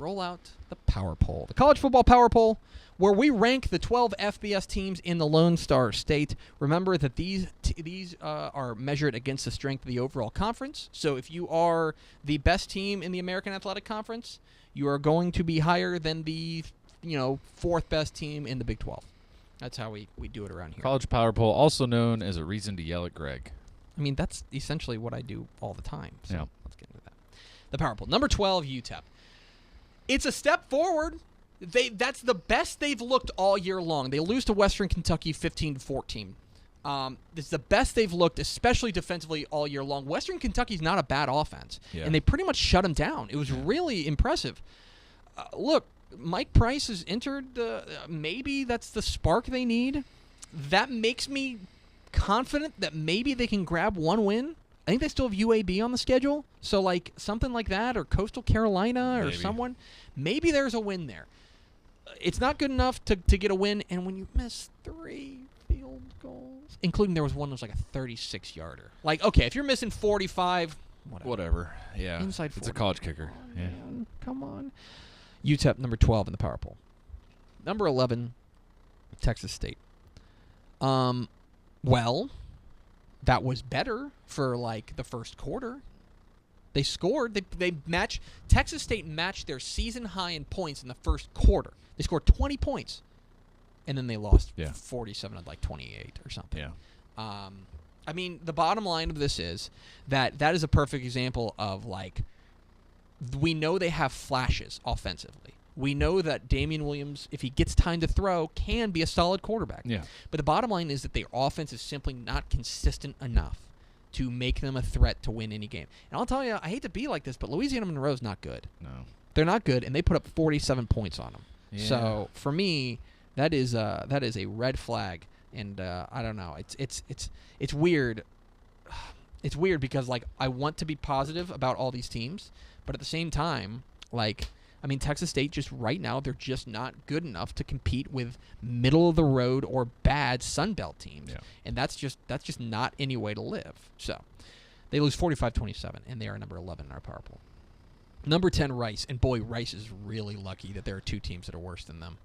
roll out the Power Poll. The College Football Power Poll, where we rank the 12 FBS teams in the Lone Star State. Remember that these are measured against the strength of the overall conference. So if you are the best team in the American Athletic Conference, you are going to be higher than the fourth best team in the Big 12. That's how we do it around here. College Power Poll, also known as a reason to yell at Greg. I mean, that's essentially what I do all the time. So yeah. Let's get into that. The Power Poll. Number 12, UTEP. It's a step forward. That's the best they've looked all year long. They lose to Western Kentucky 15-14. This is the best they've looked, especially defensively, all year long. Western Kentucky's not a bad offense, and they pretty much shut them down. It was really impressive. Look, Mike Price has entered. Maybe that's the spark they need. That makes me confident that maybe they can grab one win. I think they still have UAB on the schedule, so like something like that, or Coastal Carolina, or someone. Maybe there's a win there. It's not good enough to get a win, and when you miss 3 field goals, including there was one that was like a 36-yarder. Like, okay, if you're missing 45, whatever. Yeah, inside 40. It's a college kicker. Yeah, man. Come on. UTEP number 12 in the Power Poll. Number 11, Texas State. Well, that was better for like the first quarter. They scored. They matched. Texas State matched their season high in points in the first quarter. They scored 20 points, and then they lost 47 to like 28 or something. Yeah. I mean, the bottom line of this is that is a perfect example of like we know they have flashes offensively. We know that Damian Williams, if he gets time to throw, can be a solid quarterback. Yeah. But the bottom line is that their offense is simply not consistent enough to make them a threat to win any game. And I'll tell you, I hate to be like this, but Louisiana Monroe is not good. No. They're They're not good, and they put up 47 points on them. Yeah. So for me, that is a red flag, and I don't know. It's weird. It's weird because like I want to be positive about all these teams, but at the same time, like I mean, Texas State just right now they're just not good enough to compete with middle of the road or bad Sun Belt teams, and that's just not any way to live. So they lose 45-27, and they are number 11 in our Power Poll. Number 10, Rice, and boy, Rice is really lucky that there are two teams that are worse than them.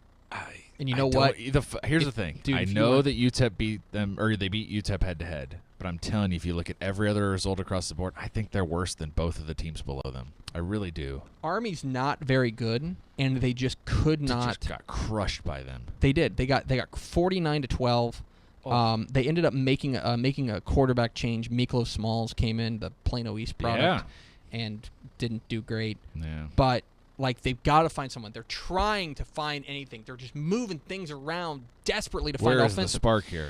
And you know what? Here's the thing. Dude, I know that UTEP beat them, or they beat UTEP head-to-head. But I'm telling you, if you look at every other result across the board, I think they're worse than both of the teams below them. I really do. Army's not very good, and they just could not. They just got crushed by them. They did. They got 49-12. Oh. They ended up making a quarterback change. Miklos Smalls came in, the Plano East product, and didn't do great. Yeah. But like they've got to find someone. They're trying to find anything. They're just moving things around desperately to find offensive. Where's the spark here?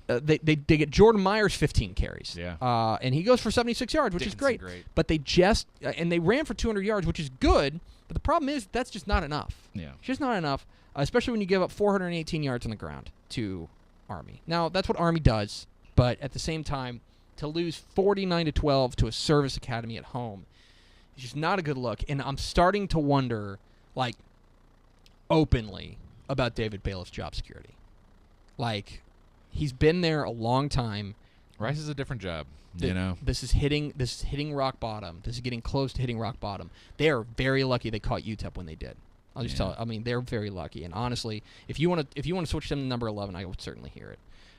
Yeah. They get Jordan Myers 15 carries. Yeah. And he goes for 76 yards, which is great. But they just and they ran for 200 yards, which is good. But the problem is that's just not enough. Yeah. It's just not enough, especially when you give up 418 yards on the ground to Army. Now that's what Army does, but at the same time, to lose 49-12 to a service academy at home. It's just not a good look, and I'm starting to wonder, like, openly about David Bailiff's job security. Like, he's been there a long time. Rice is a different job, you know. This is hitting rock bottom. This is getting close to hitting rock bottom. They are very lucky they caught UTEP when they did. I'll just tell you. I mean, they're very lucky. And honestly, if you want to switch them to number 11, I would certainly hear it.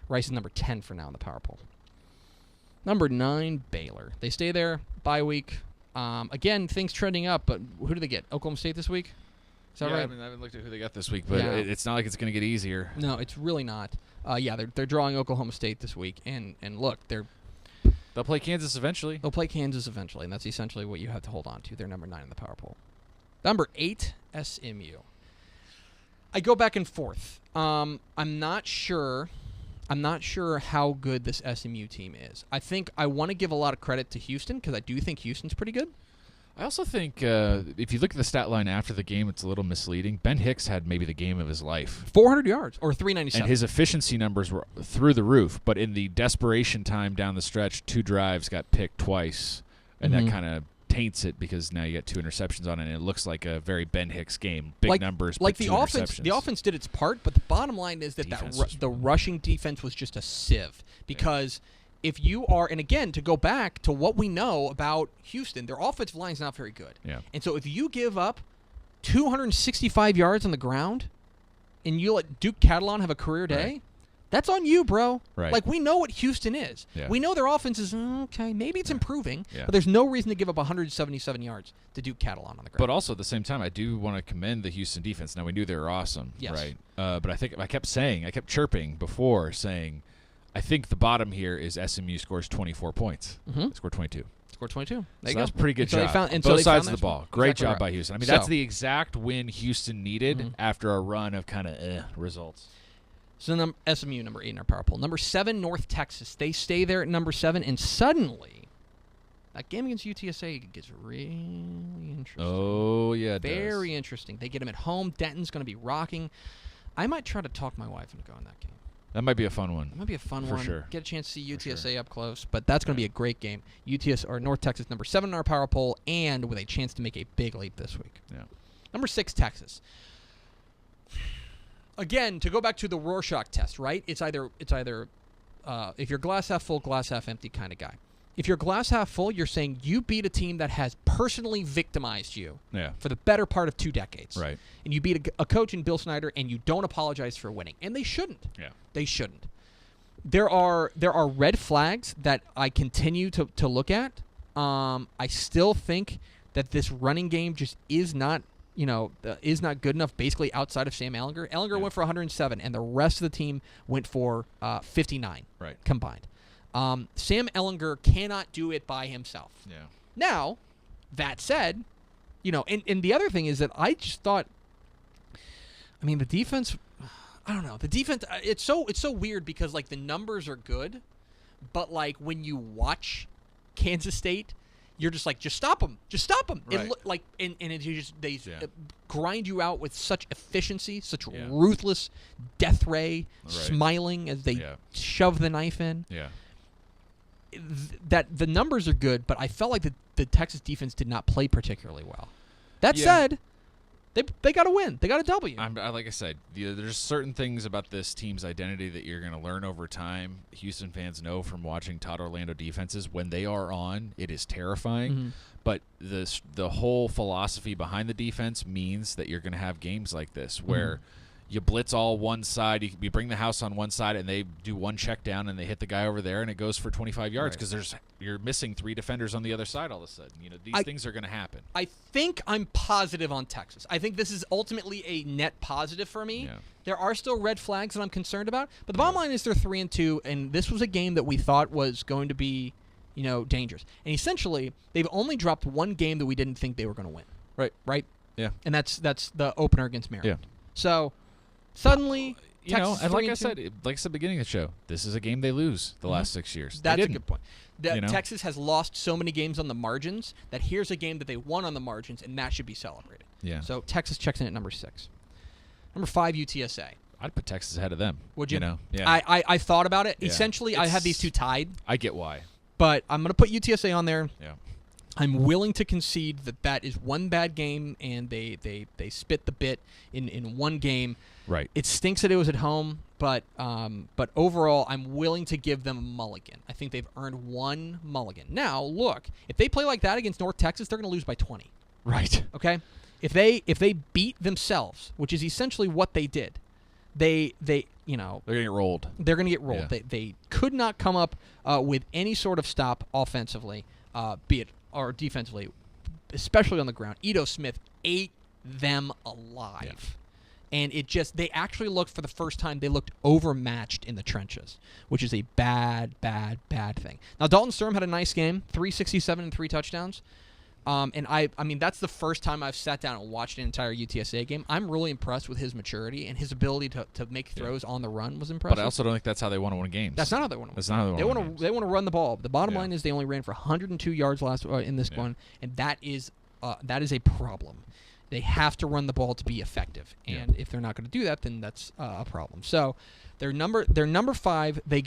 Rice is number 10 for now in the Power Poll. Number 9, Baylor. They stay there. Bye week. Again, things trending up, but who do they get? Oklahoma State this week? Is that right? I haven't looked at who they got this week, but it's not like it's going to get easier. No, it's really not. They're drawing Oklahoma State this week, and look, they'll play Kansas eventually. They'll play Kansas eventually, and that's essentially what you have to hold on to. They're number 9 in the Power Poll. Number 8, SMU. I go back and forth. I'm not sure how good this SMU team is. I think I want to give a lot of credit to Houston because I do think Houston's pretty good. I also think if you look at the stat line after the game, it's a little misleading. Ben Hicks had maybe the game of his life. 400 yards or 397. And his efficiency numbers were through the roof, but in the desperation time down the stretch, 2 drives got picked twice, and that kind of taints it because now you got 2 interceptions on it, and it looks like a very Ben Hicks game. Big numbers, like but the 2 offense. interceptions. The offense did its part, but the bottom line is that the rushing defense was just a sieve because if you are, and again, to go back to what we know about Houston, their offensive line is not very good. Yeah. And so if you give up 265 yards on the ground, and you let Duke Catalan have a career day, Right. that's on you, bro. Right. Like, we know what Houston is. Yeah. We know their offense is, okay, maybe it's improving, Yeah. but there's no reason to give up 177 yards to Duke Catalan on the ground. But also at the same time, I do want to commend the Houston defense. Now, we knew they were awesome, Yes. right? But I think I kept chirping before saying, I think the bottom here is SMU scores 24 points. Mhm. They scored 22. Score 22. There So you go. that's a pretty good So they job. found- and on so both they sides found of the that- ball. Great exactly job right. by Houston. I mean, So- that's the exact win Houston needed Mhm. after a run of kind of results. So SMU, number 8 in our power poll. Number 7, North Texas. They stay there at number 7, and suddenly that game against UTSA gets really interesting. Oh, yeah, it Very interesting. They get them at home. Denton's going to be rocking. I might try to talk my wife into going that game. That might be a fun one. That might be a fun For one. sure. Get a chance to see For UTSA sure. up close, but that's going to be a great game. North Texas, number 7 in our power poll, and with a chance to make a big leap this week. Yeah. Number 6, Texas. Again, to go back to the Rorschach test, right? It's either if you're glass half full, glass half empty kind of guy. If you're glass half full, you're saying you beat a team that has personally victimized you Yeah. for the better part of 2 decades. Right. And you beat a coach in Bill Snyder, and you don't apologize for winning. And they shouldn't. Yeah. They shouldn't. There are red flags that I continue to look at. I still think that this running game just is not good enough. Basically, outside of Sam Ehlinger, went for 107, and the rest of the team went for 59 Right. combined. Sam Ehlinger cannot do it by himself. Yeah. Now, that said, and the other thing is that I just thought, the defense, I don't know. The defense, it's so weird because, like, the numbers are good, but, like, when you watch Kansas State, you're just like, just stop them. Just stop them. Right. They grind you out with such efficiency, such Yeah. ruthless death ray, Right. smiling as they Yeah. shove the knife in. Yeah. That the numbers are good, but I felt like the Texas defense did not play particularly well. That Yeah. said, they got to win. They got a W. Like I said, there's certain things about this team's identity that you're going to learn over time. Houston fans know from watching Todd Orlando defenses, when they are on, it is terrifying. Mhm. But the whole philosophy behind the defense means that you're going to have games like this where you blitz all one side, you bring the house on one side, and they do one check down, and they hit the guy over there, and it goes for 25 yards because you're missing 3 defenders on the other side all of a sudden. These things are going to happen. I think I'm positive on Texas. I think this is ultimately a net positive for me. Yeah. There are still red flags that I'm concerned about, but the bottom line is they're 3-2, and this was a game that we thought was going to be, dangerous. And essentially, they've only dropped one game that we didn't think they were going to win. Right. Yeah. And that's the opener against Maryland. Yeah. So suddenly, Texas and like I 3-2. said, at the beginning of the show, this is a game they lose the last 6 years. They That's a didn't. good point. Texas has lost so many games on the margins that here's a game that they won on the margins, and that should be celebrated. Yeah. So Texas checks in at number 6. Number 5, UTSA. I'd put Texas ahead of them. Would you? Yeah. I thought about it. Yeah. Essentially, I have these two tied, I get why. but I'm going to put UTSA on there. Yeah. I'm willing to concede that is one bad game, and they spit the bit in one game. Right. It stinks that it was at home, but overall, I'm willing to give them a mulligan. I think they've earned one mulligan. Now, look, if they play like that against North Texas, they're going to lose by 20. Right. Okay? If they beat themselves, which is essentially what they did, they're going to get rolled. They're going to get rolled. Yeah. They could not come up with any sort of stop offensively, or defensively, especially on the ground. Ito Smith ate them alive. Yeah. And they actually looked, for the first time, they looked overmatched in the trenches, which is a bad, bad, bad thing. Now, Dalton Sturm had a nice game, 367 and 3 touchdowns. And I mean, that's the first time I've sat down and watched an entire UTSA game. I'm really impressed with his maturity, and his ability to make throws on the run was impressive. But I also don't think that's how they want to win games. That's not how they want to win. That's not how they want to win games. They want to run the ball. The bottom Yeah. line is they only ran for 102 yards in this one, and that is a problem. They have to run the ball to be effective, and if they're not going to do that, then that's a problem. So they're number 5. They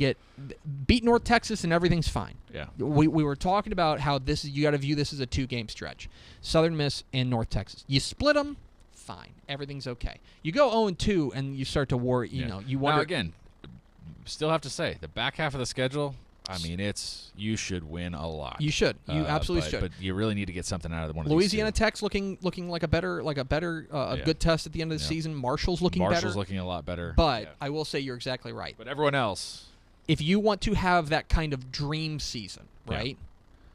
beat North Texas, and everything's fine. Yeah. We were talking about how you got to view this as a 2-game stretch. Southern Miss and North Texas. You split them, fine. Everything's okay. You go 0-2, and you start to worry. You wonder. Now again, still have to say the back half of the schedule I mean, you should win a lot. You should. You absolutely should. But you really need to get something out of one of Louisiana these two. Tech's looking like a good test at the end of the season. Marshall's looking better. Marshall's looking a lot better. But I will say you're exactly right. But everyone else, if you want to have that kind of dream season, right?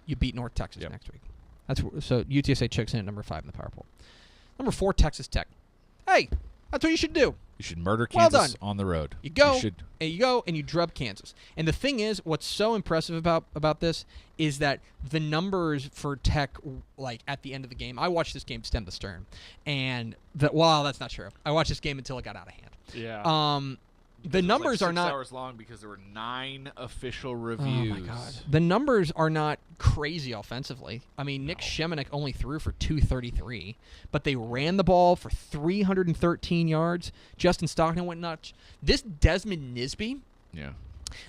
You beat North Texas next week. So UTSA checks in at number 5 in the power poll. Number 4, Texas Tech. Hey, that's what you should do. you should murder Kansas done. on the road. You go and you drub Kansas. And the thing is, what's so impressive about this is that the numbers for Tech, like at the end of the game, I watched this game stem to stern, and that's not true. I watched this game until it got out of hand. Yeah. The numbers are not 6 hours long because there were 9 official reviews. Oh my God! The numbers are not crazy offensively. I mean, Nick Shemenek only threw for 233, but they ran the ball for 313 yards. Justin Stockton went nuts. This Desmond Nisby. Yeah.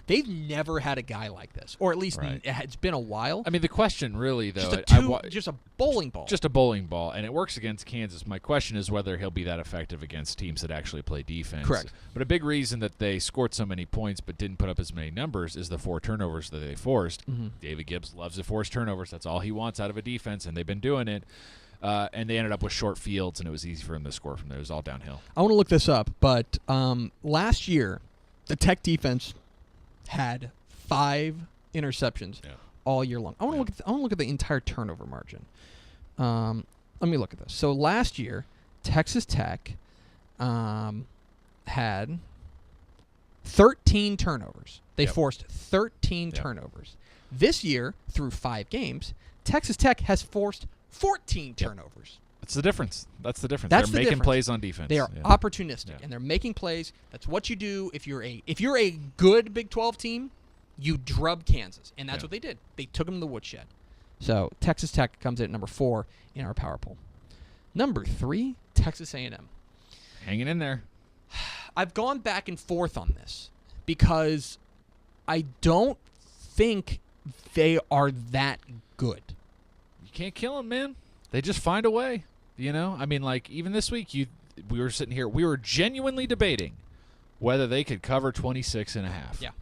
They've never had a guy like this, or at least it's been a while. I mean, the question really, though, just a bowling ball. Just a bowling ball, and it works against Kansas. My question is whether he'll be that effective against teams that actually play defense. Correct. But a big reason that they scored so many points but didn't put up as many numbers is the 4 turnovers that they forced. Mm-hmm. David Gibbs loves to force turnovers. That's all he wants out of a defense, and they've been doing it. And they ended up with short fields, and it was easy for them to score from there. It was all downhill. I want to look this up, but last year, the Tech defense had 5 interceptions all year long. I want to look at the entire turnover margin. Let me look at this. So last year, Texas Tech had 13 turnovers. They forced 13 turnovers. This year, through 5 games, Texas Tech has forced 14 turnovers. That's the difference. That's the difference. That's They're making plays on defense. They are opportunistic, and they're making plays. That's what you do if you're a good Big 12 team. You drub Kansas, and that's what they did. They took them to the woodshed. So Texas Tech comes in at number 4 in our power poll. Number 3, Texas A&M. Hanging in there. I've gone back and forth on this because I don't think they are that good. You can't kill them, man. They just find a way. You know, I mean, like even this week, we were sitting here, we were genuinely debating whether they could cover 26.5. Yeah,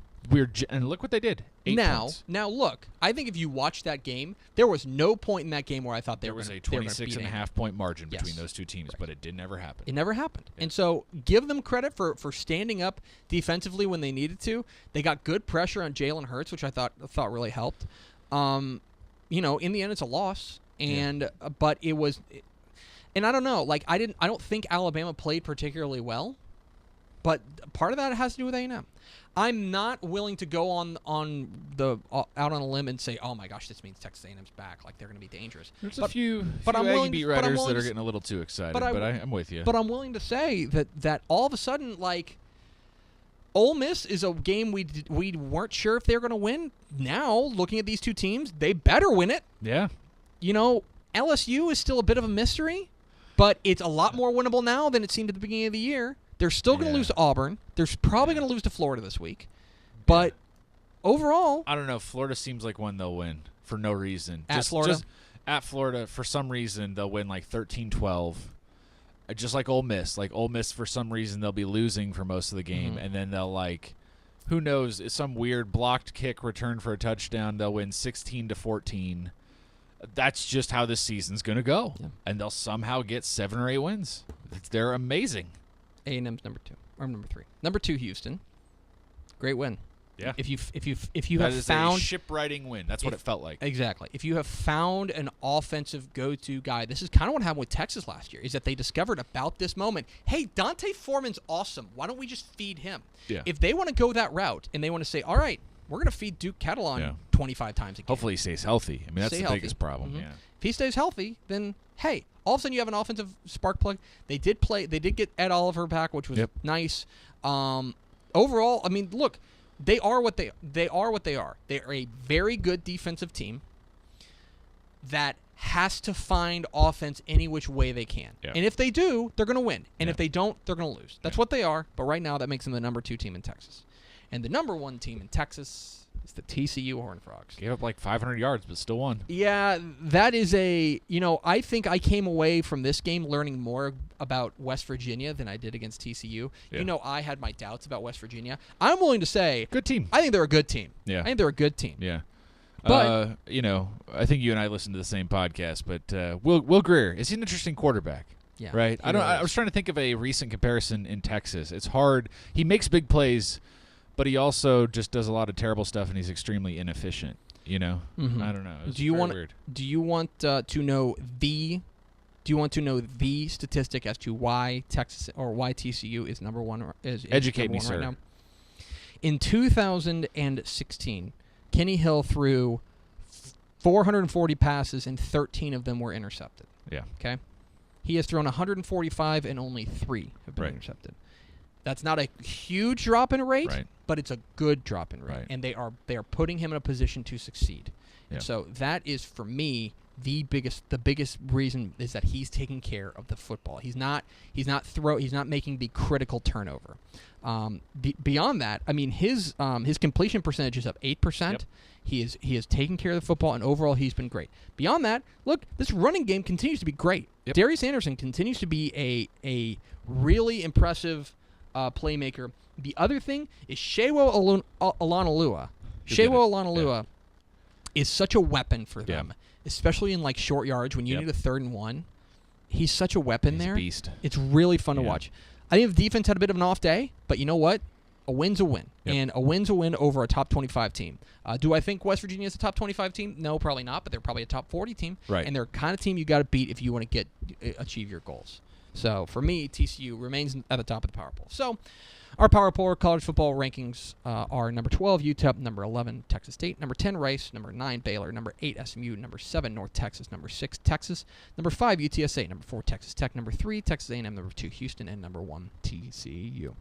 and look what they did. 8 points. Now look, I think if you watch that game, there was no point in that game where I thought there was a 26.5 point margin between those two teams, but it did never happen. It never happened, and so give them credit for standing up defensively when they needed to. They got good pressure on Jalen Hurts, which I thought really helped. In the end, it's a loss, and but it was. And I don't know, like I don't think Alabama played particularly well, but part of that has to do with A&M. I'm not willing to go out on a limb and say, oh my gosh, this means Texas A&M's back, like they're going to be dangerous. There's a few Aggie beat writers that are getting a little too excited, but I'm with you. But I'm willing to say that all of a sudden, like, Ole Miss is a game we weren't sure if they were going to win. Now, looking at these two teams, they better win it. Yeah. LSU is still a bit of a mystery, but it's a lot more winnable now than it seemed at the beginning of the year. They're still going to lose to Auburn. They're probably going to lose to Florida this week. But overall, I don't know. Florida seems like one they'll win for no reason. Florida? Just at Florida, for some reason, they'll win like 13-12. Just like Ole Miss. Like Ole Miss, for some reason, they'll be losing for most of the game. And then they'll, like, who knows, some weird blocked kick return for a touchdown. They'll win 16-14. That's just how this season's going to go. Yeah. And they'll somehow get 7 or 8 wins. They're amazing. A&M's number 2 or number 3. Number 2, Houston. Great win. Yeah. If you that have is found a ship-riding win. That's what it felt like. Exactly. If you have found an offensive go-to guy, this is kind of what happened with Texas last year, is that they discovered about this moment, hey, Dante Foreman's awesome. Why don't we just feed him? Yeah. If they want to go that route and they want to say, all right, we're going to feed Duke Catalon 25 times a game. Hopefully he stays healthy. I mean, that's the biggest problem. Yeah. If he stays healthy, then, hey, all of a sudden you have an offensive spark plug. They did get Ed Oliver back, which was nice. Overall, I mean, look, they are what they are. They are a very good defensive team that has to find offense any which way they can. Yeah. And if they do, they're going to win. And if they don't, they're going to lose. That's what they are. But right now, that makes them the number 2 team in Texas. And the number 1 team in Texas is the TCU Horned Frogs. Gave up like 500 yards, but still won. Yeah, that is I think I came away from this game learning more about West Virginia than I did against TCU. Yeah. I had my doubts about West Virginia. I'm willing to say, Good team. I think they're a good team. Yeah. I think they're a good team. Yeah. But I think you and I listen to the same podcast, but Will Grier is he an interesting quarterback? Yeah, Right. I was trying to think of a recent comparison in Texas. It's hard. He makes big plays, but he also just does a lot of terrible stuff, and he's extremely inefficient. Mhm. I don't know. It's Do you very want weird. Do you want to know the statistic as to why Texas or why TCU is number 1 is Educate number me, one sir. right now? In 2016, Kenny Hill threw 440 passes and 13 of them were intercepted. Yeah. Okay? He has thrown 145 and only 3 have been Right. intercepted. That's not a huge drop in rate, Right. but it's a good drop in rate, Right. and they are putting him in a position to succeed. Yeah. And so that is for me the biggest reason is that he's taking care of the football. He's not making the critical turnover. Beyond that, I mean his completion percentage is up 8%. Yep. He is taking care of the football, and overall he's been great. Beyond that, look, this running game continues to be great. Yep. Darius Anderson continues to be a really impressive playmaker. The other thing is Shewo Alanalua. Shewo Alanalua is such a weapon for them, especially in like short yards when you need a 3rd and 1. He's such a weapon He's there. a beast. It's really fun to Yeah. watch. I think the defense had a bit of an off day, but you know what? A win's a win, and a win's a win over a top 25 team. Do I think West Virginia is a top 25 team? No, probably not, but they're probably a top 40 team, Right. and they're the kind of team you got to beat if you want to achieve your goals. So for me, TCU remains at the top of the power poll. So our power poll college football rankings are number 12 UTEP, number 11 Texas State, number 10 Rice, number 9 Baylor, number 8 SMU, number 7 North Texas, number 6 Texas, number 5 UTSA, number 4 Texas Tech, number 3 Texas A&M, number 2 Houston, and number 1 TCU.